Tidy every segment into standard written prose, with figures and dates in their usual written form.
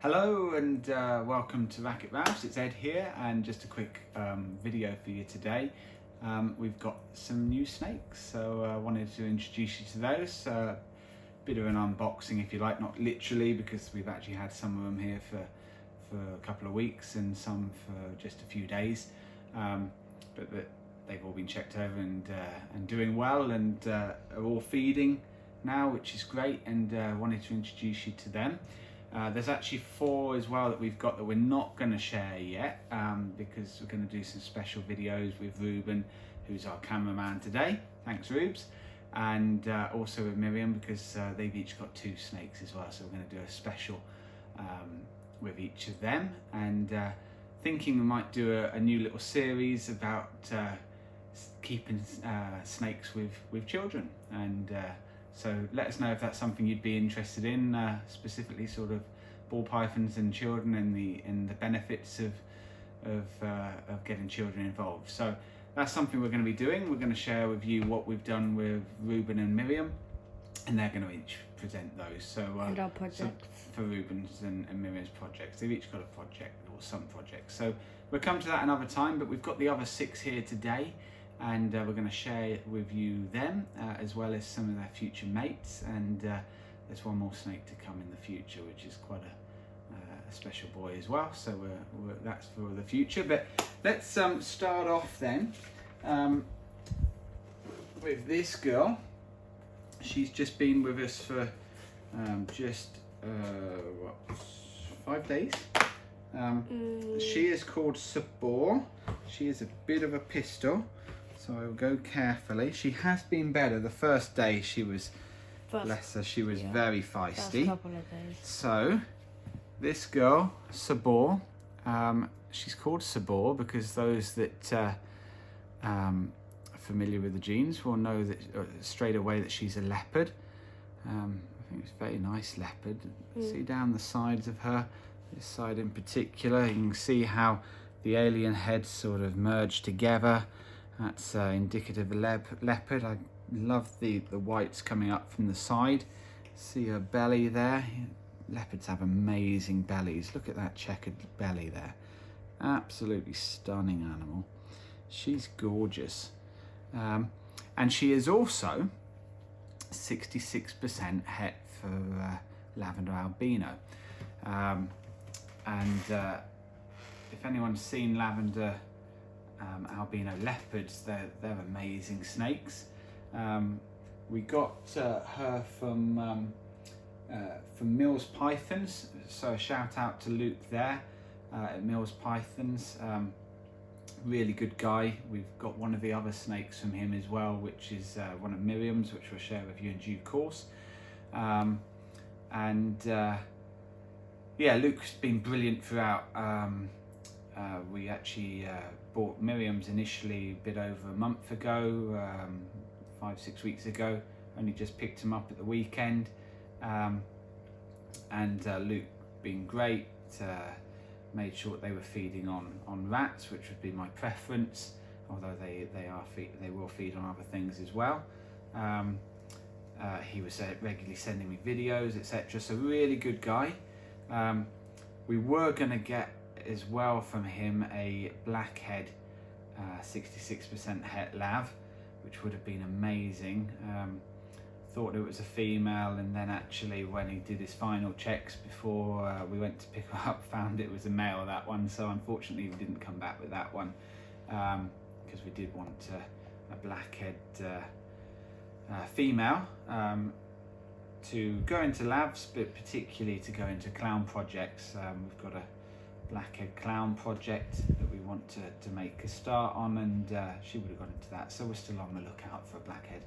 Hello and welcome to Racket Rabs. It's Ed here, and just a quick video for you today. We've got some new snakes, so I wanted to introduce you to those. Bit of an unboxing if you like, not literally, because we've actually had some of them here for a couple of weeks and some for just a few days. But they've all been checked over and doing well, and are all feeding now, which is great, and wanted to introduce you to them. There's actually 4 as well that we've got that we're not going to share yet, because we're going to do some special videos with Ruben, who's our cameraman today. Thanks, Rubes. And also with Miriam, because they've each got 2 snakes as well, so we're going to do a special with each of them. And thinking we might do a new little series about keeping snakes with children. And so let us know if that's something you'd be interested in, specifically sort of ball pythons and children, and the benefits of getting children involved. So that's something we're going to be doing. We're going to share with you what we've done with Ruben and Miriam, and they're going to each present those. So and our projects. So for Ruben's and Miriam's projects, they've each got a project or some projects. So we'll come to that another time. But we've got the other 6 here today, and we're going to share with you them, as well as some of their future mates. And there's one more snake to come in the future, which is quite a special boy as well. So that's for the future. But let's start off then with this girl. She's just been with us for just 5 days. She is called Sabre. She is a bit of a pistol, so I will go carefully. She has been better. The first day she was, bless her, she was very feisty. First couple of days. So this girl, Sabre, she's called Sabre because those that are familiar with the genes will know that straight away that she's a leopard. I think it's a very nice leopard. See down the sides of her, this side in particular, you can see how the alien heads sort of merge together. That's indicative of leopard. I love the whites coming up from the side. See her belly there. Leopards have amazing bellies. Look at that checkered belly there. Absolutely stunning animal. She's gorgeous. And she is also 66% het for Lavender albino. If anyone's seen Lavender albino leopards, they're amazing snakes. We got her from Mills Pythons, so a shout out to Luke there at Mills Pythons. Really good guy. We've got one of the other snakes from him as well, which is one of Miriam's, which we'll share with you in due course. Yeah, Luke's been brilliant throughout. We actually bought Miriam's initially a bit over a month ago, 5-6 weeks ago. Only just picked him up at the weekend. Luke being great, made sure they were feeding on rats, which would be my preference, although they will feed on other things as well. He was regularly sending me videos, etc. So really good guy. We were going to get as well from him a blackhead 66% het lav, which would have been amazing. Thought it was a female, and then actually when he did his final checks before we went to pick her up, found it was a male, that one. So unfortunately we didn't come back with that one, because we did want a blackhead female to go into labs, but particularly to go into clown projects. We've got a blackhead clown project that we want to make a start on, and she would have gone into that, so we're still on the lookout for a blackhead.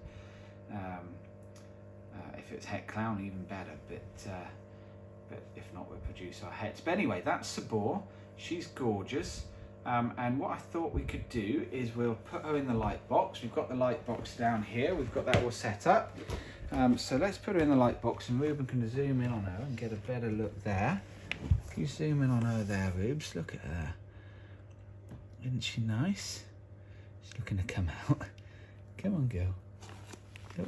If it's het clown, even better, but if not, we'll produce our hets. But anyway, that's Sabre. She's gorgeous. And what I thought we could do is we'll put her in the light box. We've got the light box down here. We've got that all set up. So let's put her in the light box, and Ruben can zoom in on her and get a better look there. If you zoom in on her there, Rubes, look at her. Isn't she nice? She's looking to come out. Come on, girl. Go.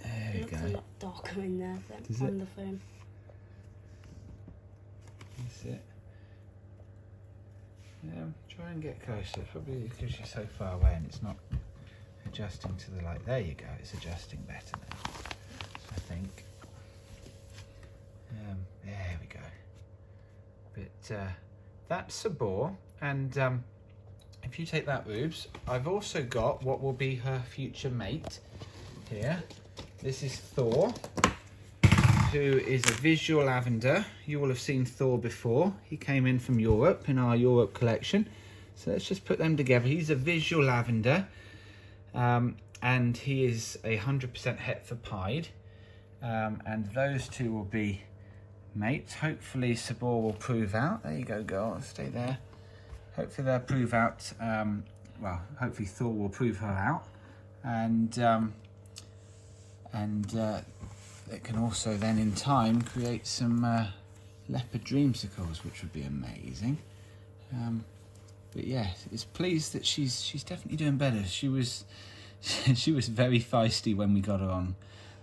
There you go. Looks a lot darker in there than on the phone. That's it. Try and get closer, probably because you're so far away and it's not adjusting to the light. There you go, it's adjusting better now, I think. There we go. But that's Sabre, and if you take that, Rubes, I've also got what will be her future mate here. This is Thor, who is a visual lavender. You will have seen Thor before. He came in from Europe, in our Europe collection. So let's just put them together. He's a visual lavender, and he is 100% het for pied. And those two will be mates. Hopefully Sabre will prove out. There you go, girl, stay there. Hopefully they'll prove out, well, hopefully Thor will prove her out. And it can also then in time create some leopard dreamsicles, which would be amazing. But yeah, it's pleased that she's definitely doing better. She was she was very feisty when we got her on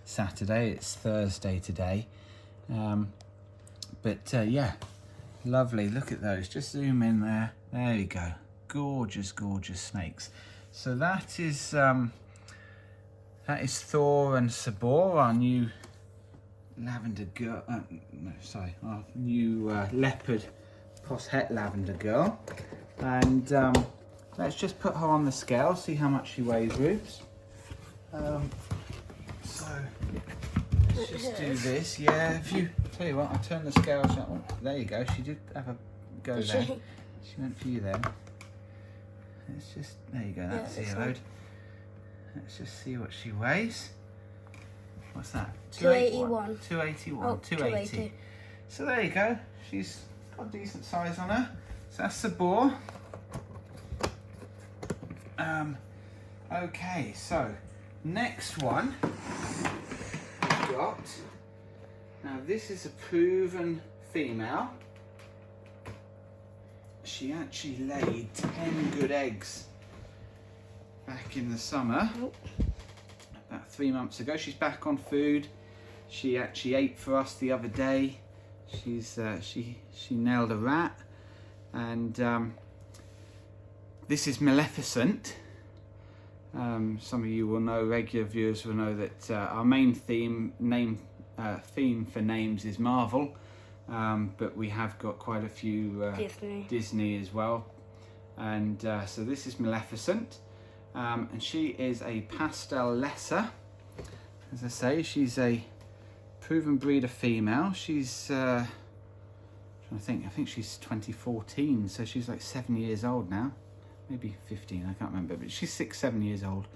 Saturday. It's Thursday today. But yeah, lovely. Look at those. Just zoom in there. There you go. Gorgeous, gorgeous snakes. So that is Thor and Sabre, our new lavender girl. No, sorry, our new leopard post-het lavender girl. And let's just put her on the scale, see how much she weighs, Rubes. So let's just do this. Yeah, if you tell you what, I'll turn the scales out. Oh, there you go. She did have a go there. She went for you then. Let's just, there you go. That's the load. Let's just see what she weighs. What's that? 281. 281. Oh, 280. So there you go. She's got a decent size on her. So that's Sabre. Okay, so next one we've got. Now this is a proven female. She actually laid 10 good eggs back in the summer. About 3 months ago. She's back on food. She actually ate for us the other day. She's she nailed a rat. And this is Maleficent. Some of you will know, regular viewers will know that our main theme for names is Marvel, but we have got quite a few Disney as well. And so this is Maleficent, and she is a pastel lesser. As I say, she's a proven breeder female. She's I think she's 2014, so she's like 7 years old now, maybe 15, I can't remember, but she's 6-7 years old.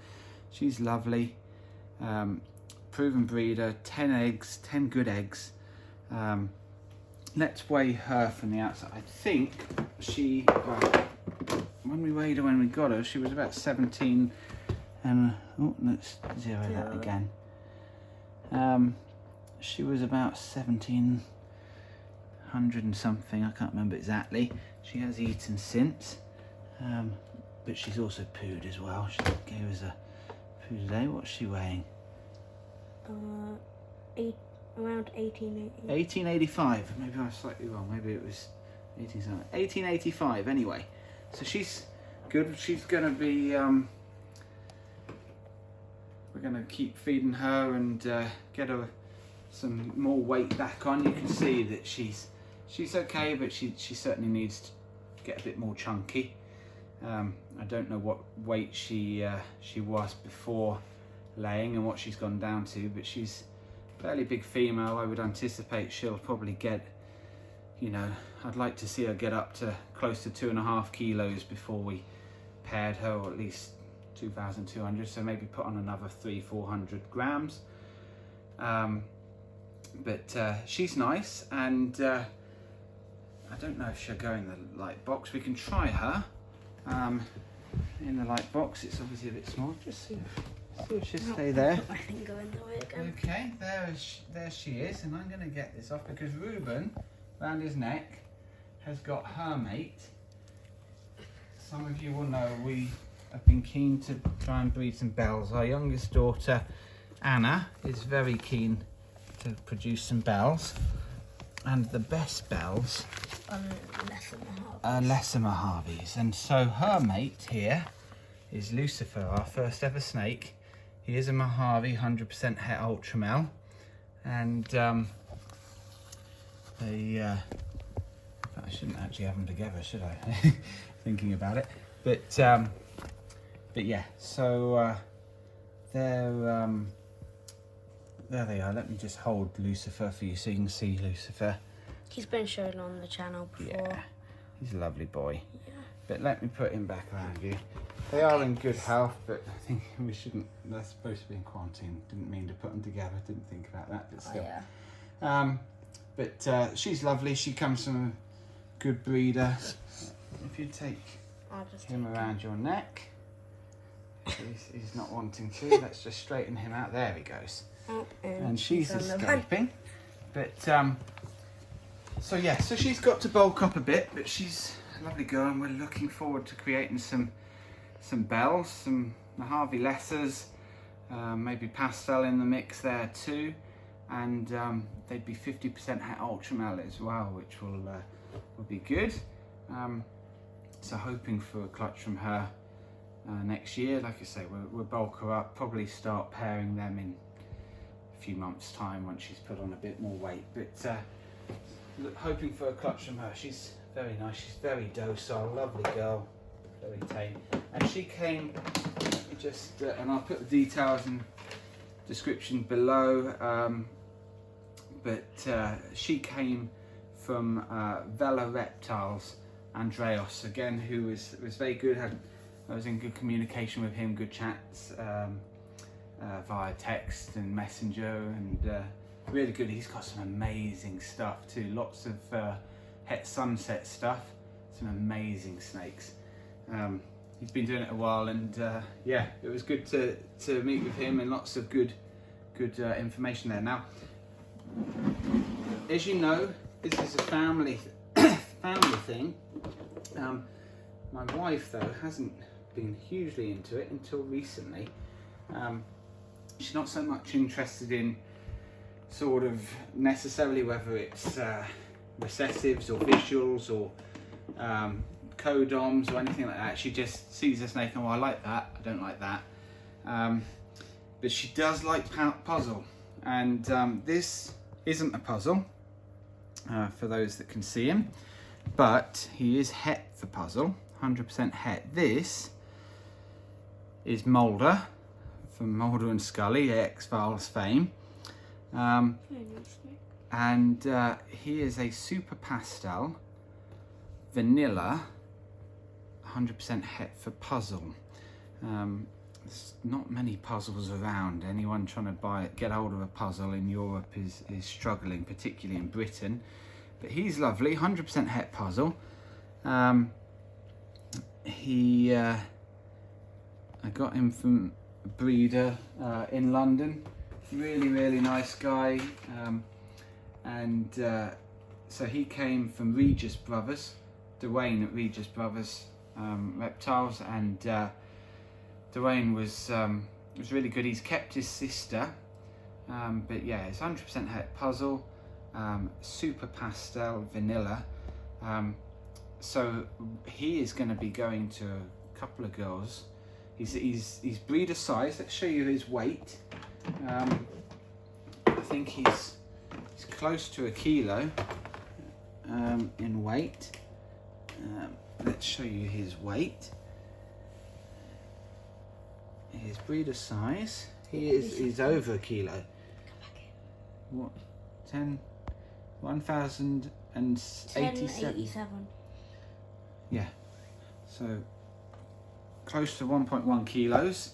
She's lovely, proven breeder, 10 eggs, 10 good eggs. Let's weigh her from the outside. I think she, well, when we weighed her when we got her, she was about 17, and oh, let's zero that again. She was about 1700 and something, I can't remember exactly. She has eaten since, but she's also pooed as well. She gave us a poo today. What's she weighing? Around 1880. 1885. Maybe I was slightly wrong. Maybe it was 1885. Anyway, so she's good. She's going to be. We're going to keep feeding her and get her some more weight back on. You can see that she's okay, but she certainly needs to get a bit more chunky. I don't know what weight she was before laying and what she's gone down to, but she's a fairly big female. I would anticipate she'll probably get, you know, I'd like to see her get up to close to 2.5 kilos before we paired her, or at least 2,200, so maybe put on another 300-400 grams. But she's nice, and I don't know if she'll go in the light box. We can try her in the light box. It's obviously a bit small. Just see if she'll stay there. I think go in the way again. Okay, there she is, and I'm going to get this off because Reuben, around his neck, has got her mate. Some of you will know we have been keen to try and breed some bells. Our youngest daughter, Anna, is very keen to produce some bells, and the best bells lesser Mojaves. Mojaves. And so her mate here is Lucifer, our first ever snake. He is a Mojave, 100% het ultra male. And I shouldn't actually have them together, should I? Thinking about it. But yeah, so there they are. Let me just hold Lucifer for you so you can see Lucifer. He's been shown on the channel before. Yeah, he's a lovely boy. Yeah. But let me put him back around you. They are in good health, but I think we shouldn't. They're supposed to be in quarantine. Didn't mean to put them together. Didn't think about that, but still. Oh, yeah. But she's lovely. She comes from a good breeder. If you take him around your neck, he's not wanting to. Let's just straighten him out. There he goes. Oh, and she's escaping. But so yeah, so she's got to bulk up a bit, but she's a lovely girl, and we're looking forward to creating some bells, some Mojave lessers, maybe pastel in the mix there too, and they'd be 50% het ultra male as well, which will be good. So hoping for a clutch from her next year. Like I say, we'll bulk her up, probably start pairing them in a few months' time once she's put on a bit more weight. But hoping for a clutch from her. She's very nice. She's very docile, lovely girl, very tame. And she came, just and I'll put the details in description below. But she came from VellaReptiles, Andreas again, who was very good. I was in good communication with him, good chats via text and messenger, and really good. He's got some amazing stuff too. Lots of het sunset stuff. Some amazing snakes. He's been doing it a while, and yeah, it was good to meet with him, and lots of good information there. Now, as you know, this is a family thing. My wife, though, hasn't been hugely into it until recently. She's not so much interested in sort of necessarily whether it's recessives or visuals or codoms or anything like that. She just sees a snake and, well, I like that, I don't like that. But she does like puzzle, and this isn't a puzzle for those that can see him, but he is het the puzzle, 100% het. This is Moulder from Moulder and Scully, X-Files fame. And he is a super pastel vanilla, 100% het for puzzle. There's not many puzzles around. Anyone trying to get hold of a puzzle in Europe is struggling, particularly in Britain. But he's lovely, 100% het puzzle. I got him from a breeder in London. Really nice guy. So he came from Regis Brothers, Duwayne at Regis Brothers Reptiles, and Duwayne was really good. He's kept his sister, but yeah, it's 100% het puzzle, super pastel vanilla. So he is going to be going to a couple of girls. He's breeder size. Let's show you his weight. I think he's close to a kilo in weight. Let's show you his weight. His breeder size. He's over a kilo. What? 1,087. 1087. Yeah. So close to 1.1 kilos.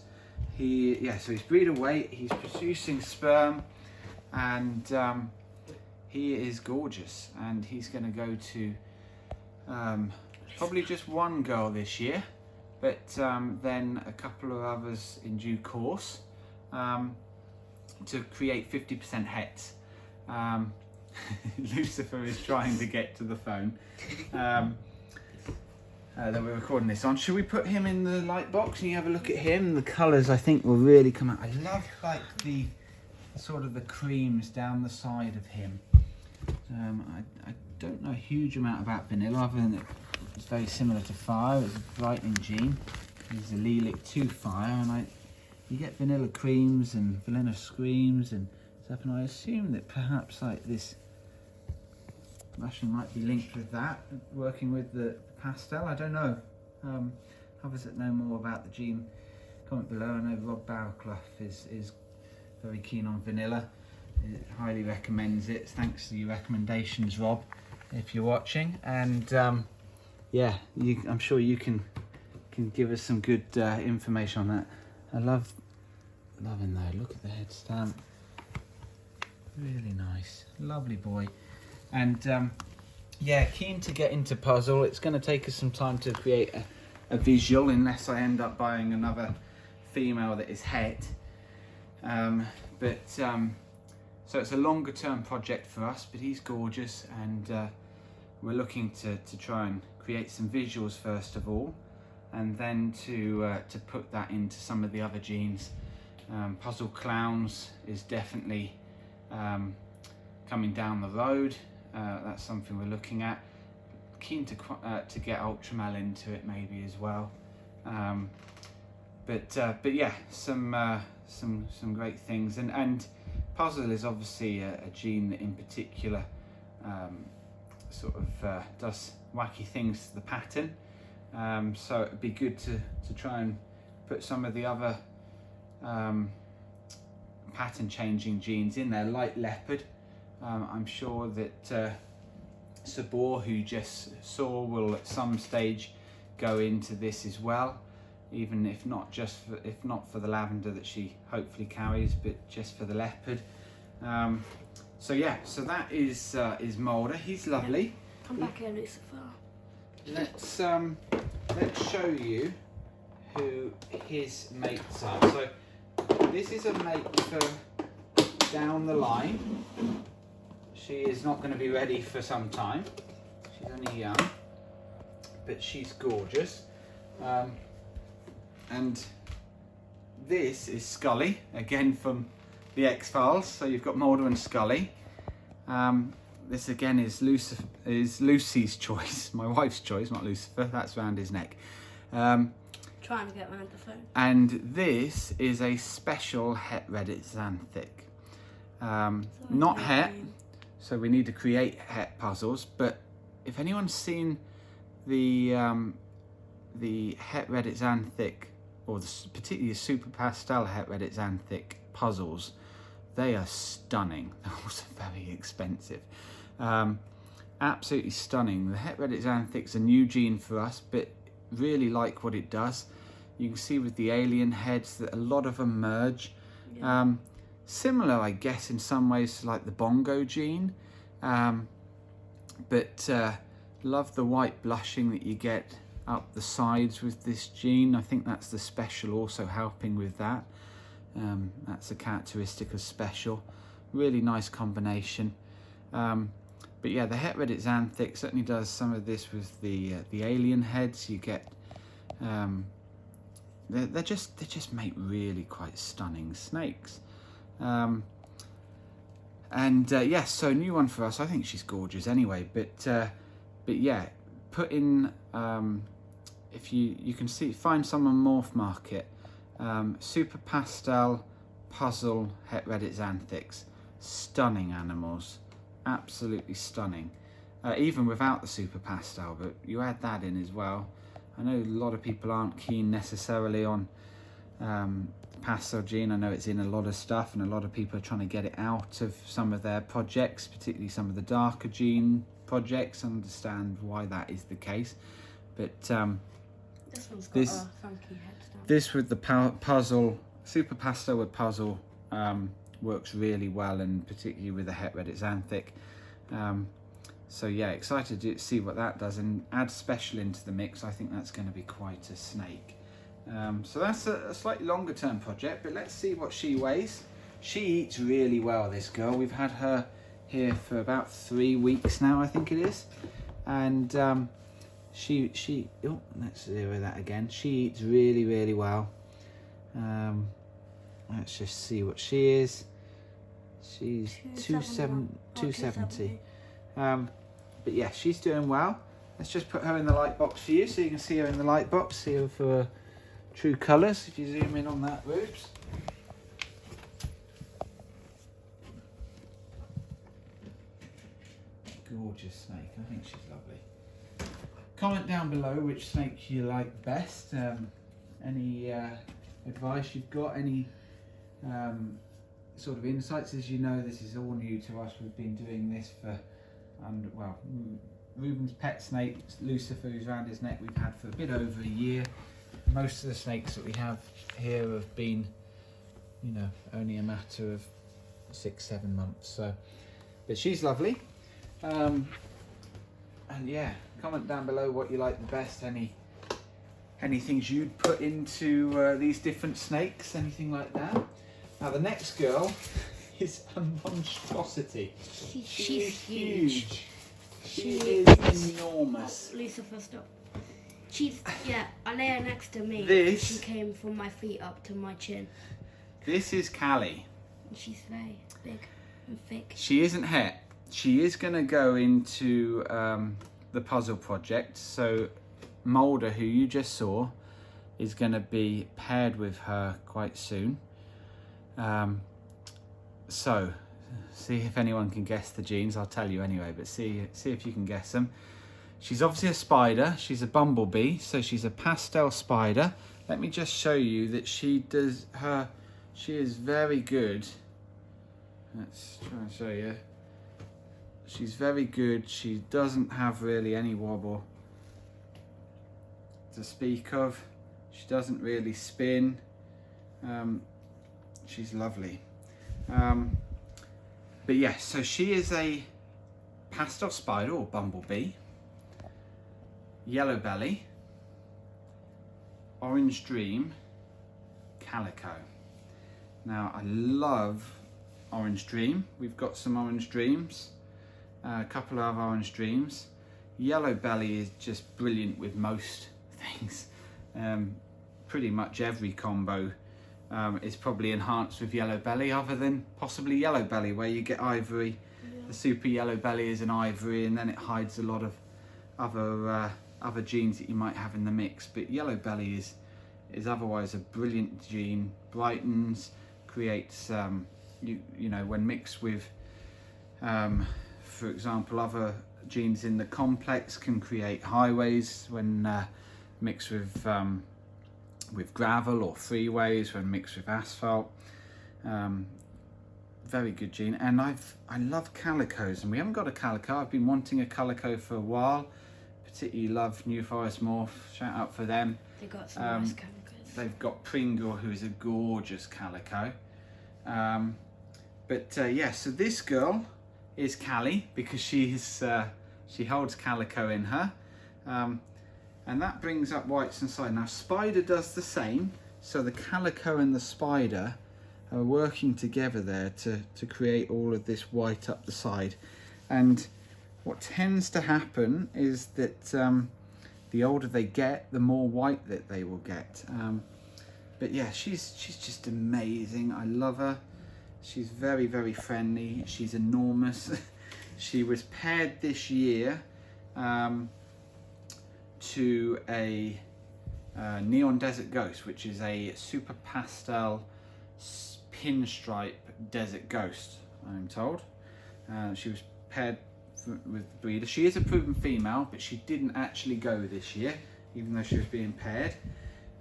So his breeder weight. He's producing sperm, and he is gorgeous. And he's going to go to probably just one girl this year, but then a couple of others in due course, to create 50% hets. Lucifer is trying to get to the phone that we're recording this on. Should we put him in the light box and you have a look at him? The colours, I think, will really come out. I love like the sort of the creams down the side of him. don't know a huge amount about vanilla other than it's very similar to fire. It's a brightening gene. It's allelic to fire, and you get vanilla creams and vanilla screams and stuff, and I assume that perhaps like this mushroom might be linked with that, working with the pastel. I don't know. Others that know more about the gene, comment below. I know Rob Barrowclough is very keen on vanilla. He highly recommends it. Thanks for your recommendations, Rob, if you're watching. And yeah, I'm sure you can give us some good information on that. I love Lavender. Look at the head stamp. Really nice, lovely boy. And yeah, keen to get into puzzle. It's going to take us some time to create a visual, unless I end up buying another female that is het. So it's a longer term project for us, but he's gorgeous, and we're looking to try and create some visuals first of all, and then to put that into some of the other genes. Puzzle clowns is definitely coming down the road. That's something we're looking at. Keen to get Ultramel into it maybe as well. But yeah, some great things, and puzzle is obviously a gene that in particular sort of does wacky things to the pattern. So it'd be good to try and put some of the other pattern changing genes in there, like leopard. I'm sure that Sabre, who just saw, will at some stage go into this as well, even if not for the lavender that she hopefully carries, but just for the leopard. So yeah, so that is Moulder. He's lovely. Come back here, Lucifer. Let's show you who his mates are. So this is a mate for down the line. She is not going to be ready for some time. She's only young, but she's gorgeous. And this is Scully, again from the X-Files. So you've got Moulder and Scully. This again is Lucy's choice, my wife's choice, not Lucifer. That's round his neck. Trying to get round the phone. And this is a special het Reddit xanthic. Not het, so we need to create het puzzles. But if anyone's seen the het Reddit xanthic, or particularly the super pastel het Reddit xanthic puzzles, they are stunning. They're also very expensive. Absolutely stunning. The het Reddit xanthic's a new gene for us, but really like what it does. You can see with the alien heads that a lot of them merge. Yeah. Similar, I guess, in some ways to like the bongo gene. But love the white blushing that you get up the sides with this gene. I think that's the special also helping with that. That's a characteristic of special. Really nice combination. But yeah, the het Reddit xanthic certainly does some of this with the alien heads. You get they just make really quite stunning snakes. Yes, so new one for us. I think she's gorgeous anyway. But yeah, put in if you can find some on MorphMarket. Super pastel puzzle het Reddit xanthics. Stunning animals, absolutely stunning. Even without the super pastel, but you add that in as well. I know a lot of people aren't keen necessarily on pastel gene. I know it's in a lot of stuff, and a lot of people are trying to get it out of some of their projects, particularly some of the darker gene projects. I understand why that is the case, but this one's got a funky head stamp. This with the puzzle, super pastel with puzzle, works really well, and particularly with the het Reddit xanthic. So yeah, excited to see what that does, and add special into the mix. I think that's going to be quite a snake. So that's a slightly longer term project, but let's see what she weighs. She eats really well, this girl. We've had her here for about 3 weeks now, I think it is. And oh, let's zero that again. She eats really, really well. Let's just see what she is. She's 270. But yeah, she's doing well. Let's just put her in the light box for you so you can see her in the light box, see her for her true colours. If you zoom in on that, Rubes. Gorgeous snake. I think she's lovely. Comment down below which snake you like best. Any advice you've got, any sort of insights. As you know, this is all new to us. We've been doing this for, well, Ruben's pet snake, Lucifer, who's around his neck, we've had for a bit over a year. Most of the snakes that we have here have been, you know, only a matter of 6-7 months. So, but she's lovely. And yeah, comment down below what you like the best. Any things you'd put into these different snakes, anything like that. Now the next girl is a monstrosity. She's huge. She is enormous. Lucifer, stop. She's, yeah, I lay her next to me. She came from my feet up to my chin. This is Callie. She's very big and thick. She isn't het. She is going to go into the puzzle project. So Moulder, who you just saw, is going to be paired with her quite soon. So see if anyone can guess the genes. I'll tell you anyway, but see if you can guess them. She's obviously a spider. She's a bumblebee, so she's a pastel spider. Let me just show you that she is very good. Let's try and show you. She's very good. She doesn't have really any wobble to speak of. She doesn't really spin. She's lovely. But yes, so she is a pastel spider or bumblebee, yellow belly, orange dream, calico. Now I love orange dream. We've got some orange dreams, a couple of orange dreams. Yellow belly is just brilliant with most things. Pretty much every combo is probably enhanced with yellow belly, other than possibly yellow belly, where you get ivory. The super yellow belly is an ivory, and then it hides a lot of other genes that you might have in the mix. But yellow belly is otherwise a brilliant gene. Brightens, creates you know, when mixed with for example other genes in the complex, can create highways when mixed with gravel, or freeways when mixed with asphalt. Very good gene. And I love calicos, and we haven't got a calico. I've been wanting a calico for a while. Particularly love New Forest Morph. Shout out for them. They got some nice calicos. They've got Pringle, who is a gorgeous calico. Yeah, so this girl is Callie, because she holds calico in her. And that brings up whites inside. Now spider does the same, so the calico and the spider are working together there to create all of this white up the side. And what tends to happen is that the older they get, the more white that they will get. But yeah, she's just amazing. I love her. She's very, very friendly. She's enormous. She was paired this year to a Neon Desert Ghost, which is a super pastel pinstripe desert ghost, I'm told. She was paired with the breeder. She is a proven female, but she didn't actually go this year, even though she was being paired.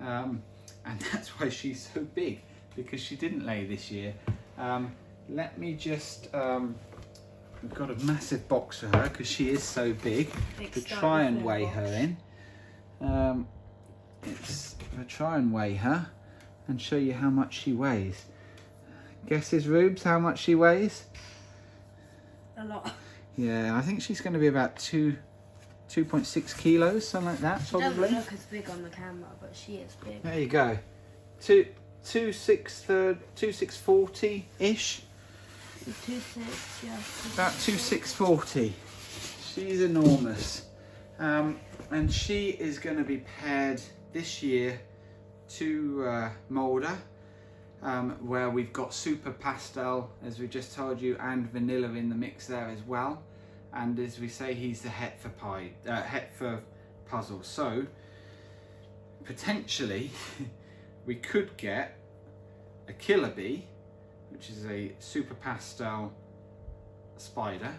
And that's why she's so big, because she didn't lay this year. Let me just, we've got a massive box for her because she is so big, to try and weigh her in. I'll try and weigh her and show you how much she weighs. Guesses, Rubes, how much she weighs? A lot. Yeah, I think she's going to be about 2.6 kilos, something like that, probably. She doesn't look as big on the camera, but she is big. There you go. 2640-ish. 2.6, yeah. About 2.640. She's enormous. And she is going to be paired this year to Moulder, where we've got super pastel, as we just told you, and vanilla in the mix there as well. and as we say, he's the het for puzzle. So potentially we could get a killer bee, which is a super pastel spider,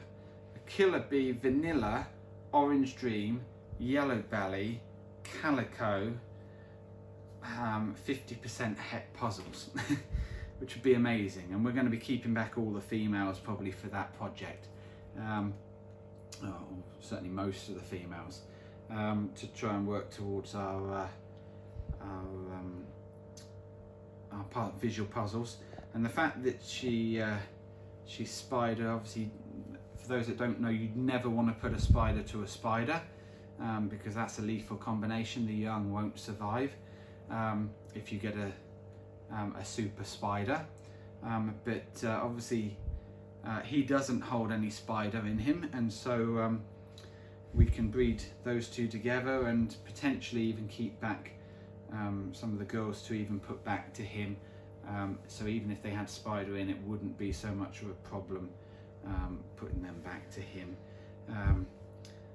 a killer bee vanilla, orange dream, yellow belly, calico, 50% het puzzles, which would be amazing. And we're going to be keeping back all the females probably for that project, certainly most of the females, to try and work towards our visual puzzles. And the fact that she's spider, obviously for those that don't know, you'd never want to put a spider to a spider, because that's a lethal combination. The young won't survive if you get a super spider, but obviously he doesn't hold any spider in him, and so we can breed those two together and potentially even keep back some of the girls to even put back to him, so even if they had spider in, it wouldn't be so much of a problem putting them back to him.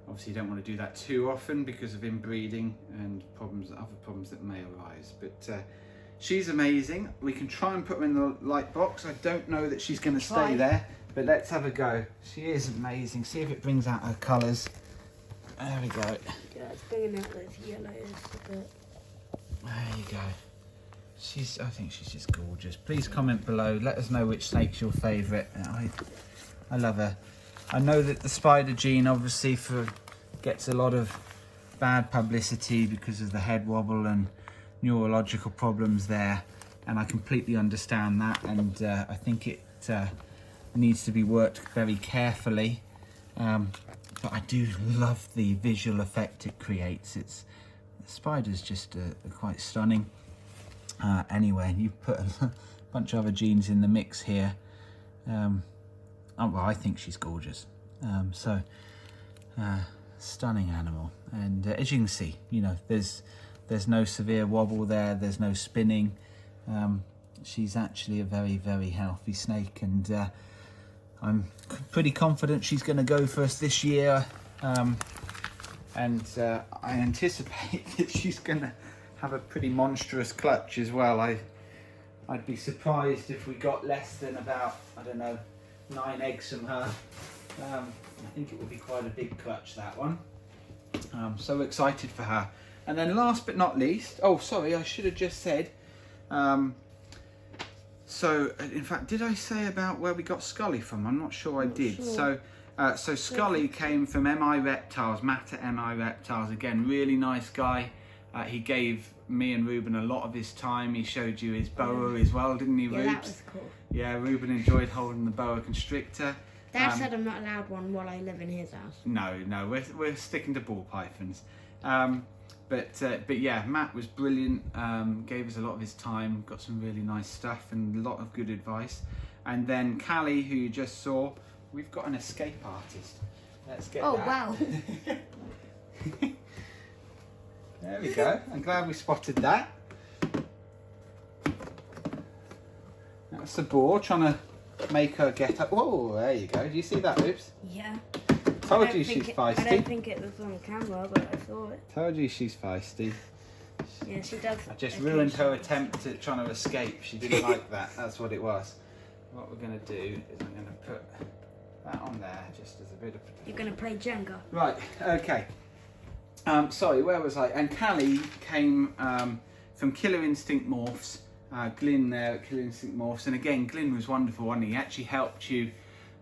Obviously you don't want to do that too often because of inbreeding and other problems that may arise, but she's amazing. We can try and put her in the light box. I don't know that she's going to stay there, but let's have a go. She is amazing. See if it brings out her colours. There we go. Yeah, it's bringing out those yellows a bit. There you go. I think she's just gorgeous. Please comment below. Let us know which snake's your favourite. I love her. I know that the spider gene obviously gets a lot of bad publicity because of the head wobble and neurological problems there, and I completely understand that, and I think it needs to be worked very carefully, but I do love the visual effect it creates. The spider's just quite stunning. Anyway, you put a bunch of other genes in the mix here. Well, I think she's gorgeous. Stunning animal, and as you can see, you know, there's no severe wobble there, there's no spinning. She's actually a very, very healthy snake, and I'm pretty confident she's going to go for us this year, and I anticipate that she's going to have a pretty monstrous clutch as well. I'd be surprised if we got less than about, I don't know, 9 eggs from her. I think it will be quite a big clutch, that one. So excited for her. And then last but not least, oh sorry, I should have just said, so in fact, did I say about where we got Scully from? I'm not sure I did. Sure. So Scully came from MiReptiles, Matt at MiReptiles. Again, really nice guy. He gave me and Ruben a lot of his time. He showed you his boa as well, didn't he, Rubes? Yeah, that was cool. Yeah, Ruben enjoyed holding the boa constrictor. Dad said I'm not allowed one while I live in his house. No, we're sticking to ball pythons. But yeah, Matt was brilliant. Gave us a lot of his time. Got some really nice stuff and a lot of good advice. And then Callie, who you just saw, we've got an escape artist. Let's get that. Oh wow. There we go. I'm glad we spotted that. That's the boar trying to make her get up. Whoa, there you go. Do you see that, Oops? Yeah. Told you she's feisty. I don't think it was on camera, but I saw it. Told you she's feisty. Yeah, she does. I just ruined her attempt at trying to escape. She didn't like that. That's what it was. What we're going to do is I'm going to put that on there just as a bit of... You're going to play Jenga. Right, okay. Sorry, where was I? And Callie came from Killer Instinct Morphs. Glyn there at Killer Instinct Morphs. And again, Glyn was wonderful, wasn't he? He actually helped you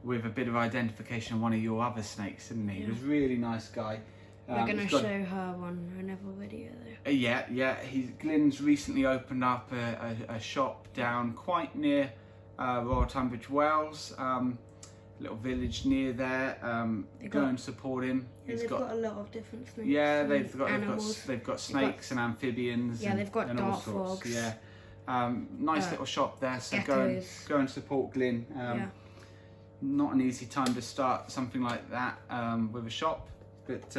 with a bit of identification on one of your other snakes, didn't he? Yeah. He was a really nice guy. We're going to show her on another video though. Yeah. Glyn's recently opened up a shop down quite near Royal Tunbridge Wells. Little village near there. Go and support him. They've got a lot of different snakes. Yeah, they've got snakes and amphibians. Yeah, they've got dart frogs. Yeah, nice little shop there. So go and support Glyn. Not an easy time to start something like that with a shop, but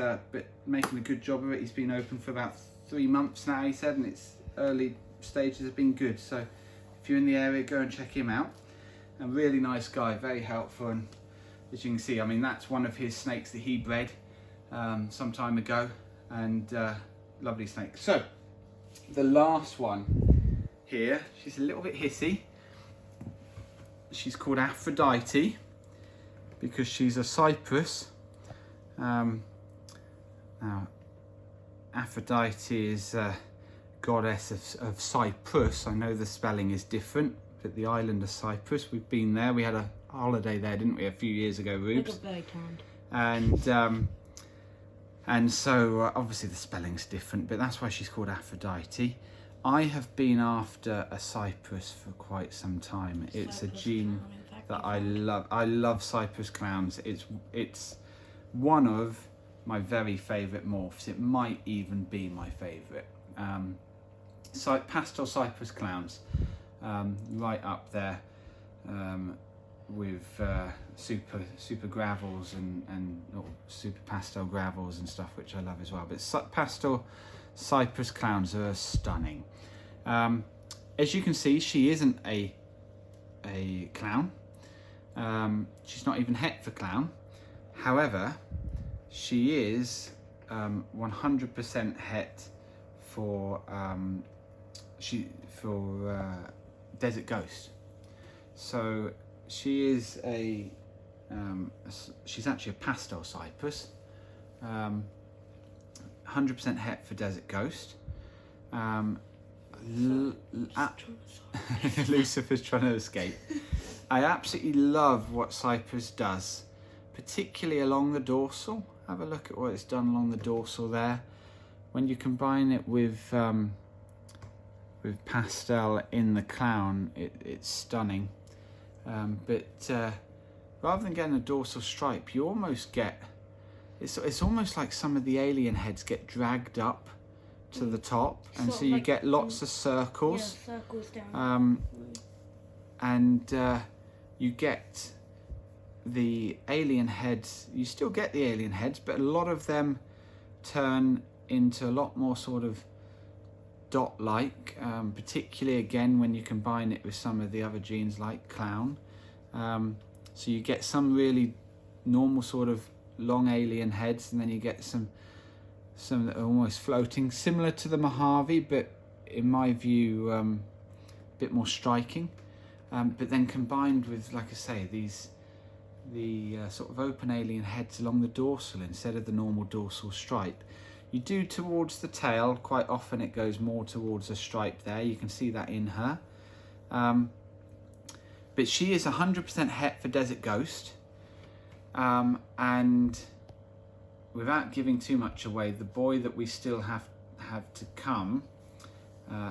making a good job of it. He's been open for about 3 months now, he said, and its early stages have been good. So if you're in the area, go and check him out. A really nice guy, very helpful, and as you can see, I mean, that's one of his snakes that he bred some time ago, and lovely snake. So the last one here, she's a little bit hissy. She's called Aphrodite because she's a cypress. Now, Aphrodite is a goddess of Cyprus. I know the spelling is different, but the island of Cyprus, we've been there. We had a holiday there, didn't we, a few years ago, Rubes? Very tanned. And so obviously the spelling's different, but that's why she's called Aphrodite. I have been after a cypress for quite some time. It's a gene that I love. I love cypress clowns. It's one of my very favourite morphs. It might even be my favourite. Pastel cypress clowns, right up there with super gravels and super pastel gravels and stuff, which I love as well. But pastel cypress clowns are stunning. As you can see, she isn't a clown. She's not even het for clown. However, she is 100% het for Desert Ghost. So she is she's actually a pastel cypress. 100% het for Desert Ghost. Lucifer's trying to escape. I absolutely love what cypress does, particularly along the dorsal. Have a look at what it's done along the dorsal there. When you combine it with pastel in the clown, it's stunning. But rather than getting a dorsal stripe, you almost get, it's almost like some of the alien heads get dragged up to the top, and so you get lots of circles. Yeah, circles down. And you get the alien heads. You still get the alien heads, but a lot of them turn into a lot more sort of dot-like, particularly again when you combine it with some of the other genes like clown. So you get some really normal sort of long alien heads, and then you get some that are almost floating, similar to the Mojave, but in my view a bit more striking. But then combined with, like I say, the sort of open alien heads along the dorsal instead of the normal dorsal stripe. You do towards the tail, quite often it goes more towards a stripe there. You can see that in her. But she is 100% het for Desert Ghost. And without giving too much away, the boy that we still have to come,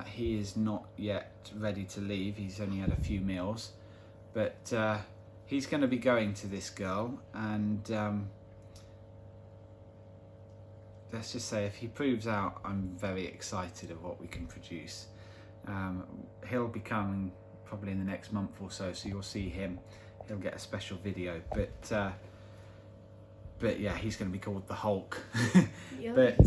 he is not yet ready to leave. He's only had a few meals, but he's going to be going to this girl, and let's just say if he proves out, I'm very excited of what we can produce. He'll be coming probably in the next month or so, so you'll see him. He'll get a special video, but yeah, he's going to be called the Hulk. Yeah. But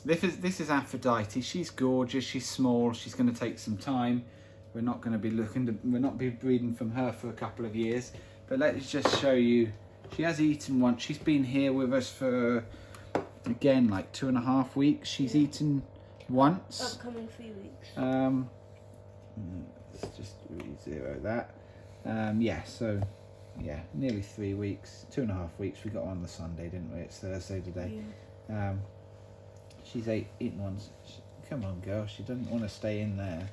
this is Aphrodite. She's gorgeous. She's small. She's going to take some time. We're not going to be we're not be breeding from her for a couple of years. But let's just show you. She has eaten once. She's been here with us for, again, like 2.5 weeks. She's eaten once. Upcoming 3 weeks. Let's just re-zero that. Yeah, nearly 3 weeks, 2.5 weeks. We got on the Sunday, didn't we? It's Thursday today. Yeah. She's eaten once. Come on, girl. She doesn't want to stay in there.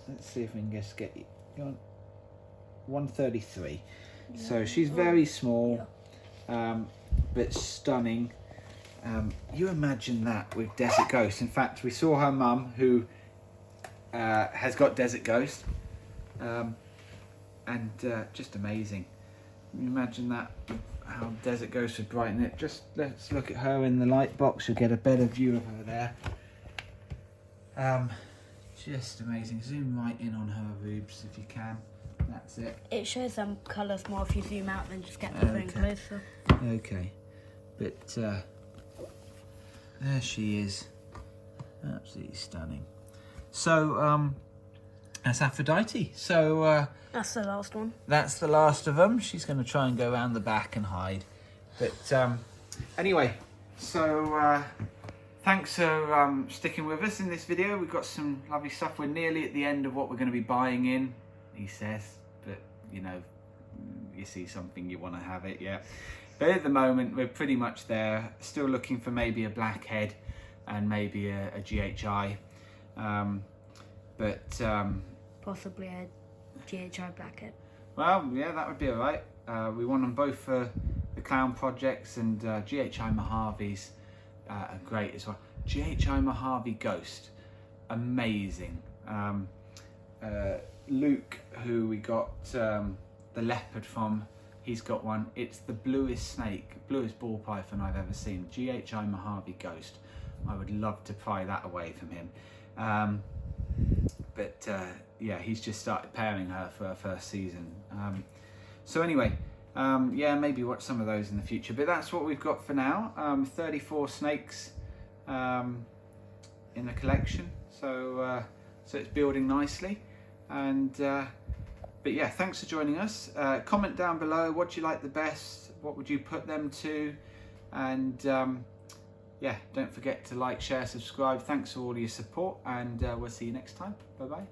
Let's see if we can just get you. Go on. 133. Yeah. So she's very small, but stunning. You imagine that with Desert Ghost. In fact, we saw her mum, who has got Desert Ghost. And just amazing. Can you imagine that, how Desert Ghost would brighten it? Just let's look at her in the light box. You'll get a better view of her there. Just amazing. Zoom right in on her, Rubes, if you can. That's it. It shows them colours more if you zoom out, then just get the phone closer. Okay, but there she is. Absolutely stunning. So That's Aphrodite. So that's the last one. That's the last of them. She's going to try and go around the back and hide. But anyway, so thanks for sticking with us in this video. We've got some lovely stuff. We're nearly at the end of what we're going to be buying in, he says. But, you know, you see something, you want to have it, yeah. But at the moment, we're pretty much there. Still looking for maybe a blackhead and maybe a GHI. Possibly a GHI blackhead. Well, yeah, that would be all right. We want them both for the clown projects, and GHI Mojaves are great as well. GHI Mojave Ghost, amazing. Luke, who we got the leopard from, he's got one. It's the bluest snake, bluest ball python I've ever seen. GHI Mojave Ghost. I would love to pry that away from him. Yeah, he's just started pairing her for her first season. So anyway, yeah, maybe watch some of those in the future. But that's what we've got for now. 34 snakes in the collection. So it's building nicely. And but yeah, thanks for joining us. Comment down below, what do you like the best? What would you put them to? And yeah, don't forget to like, share, subscribe. Thanks for all your support, and we'll see you next time. Bye bye.